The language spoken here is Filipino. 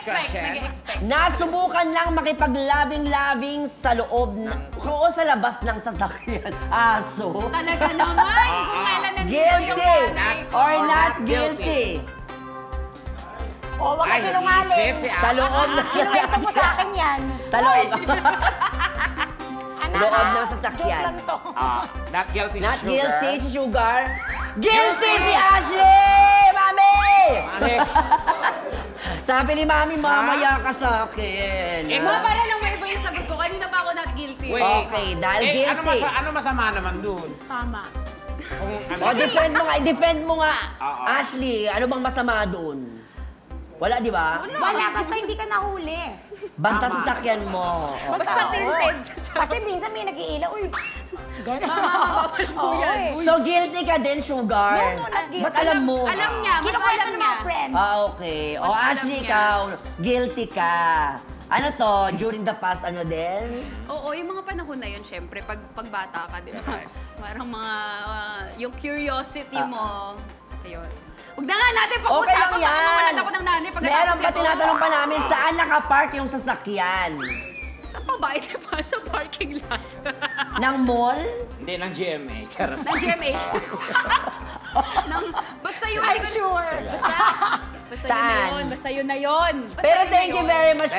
Nag-expect. Nasubukan lang makipag-labing-labing sa loob o sa labas ng sasakyan. Aso. Talaga naman, kung kailan nandito yung Guilty nanay ko. or not guilty? O, wag ka sinungaling. Sa loob ng Sinuwento mo sa sasakyan. akin yan. Sa loob. Anak, Loob ng joke sasakyan. lang to. Not guilty Not sugar. guilty si Sugar. Guilty si Ashley! Mami! Sabi ni Mami, mamaya ka sa akin. Mga para lang may iba yung sagot ko. Kanina pa ako not guilty. Wait. Okay, dahil Ano, guilty. ano masama naman dun? Tama. Kung ano, O, defend mo nga, Oo. Ashley. Ano bang masama doon? Wala, di ba? Wala, basta hindi ka nahuli. Basta sasakyan mo. Basta tinted. Kasi minsan may nag-iila, uy. Bawal po yan. So, guilty ka din, Sugar? No, not guilty. Ba't alam mo? Alam niya, mas Kinukwento alam ng niya. mga friends. Ah, okay. O, Mas alam Ashley, niya. ikaw, guilty ka. Ano to, during the past, ano din? Oo, yung mga panahon na yun, syempre, pagbata ka, di ba? Parang mga, yung curiosity mo, ayun. Huwag na nga natin Okay pag-usapan, lang baka yan. mawalan ako ng nanay pagkatapos Meron pa ito. tinatanong pa namin, saan nakapark yung sasakyan? Sa babae, di ba? Sa parking lot. Ng mall? Hindi, ng GMA. Charot. Ng GMA. Basta yun. I'm sure. Basta yun na Saan? yun. Basta yun na yun. Basta Pero yun na thank you yun. very much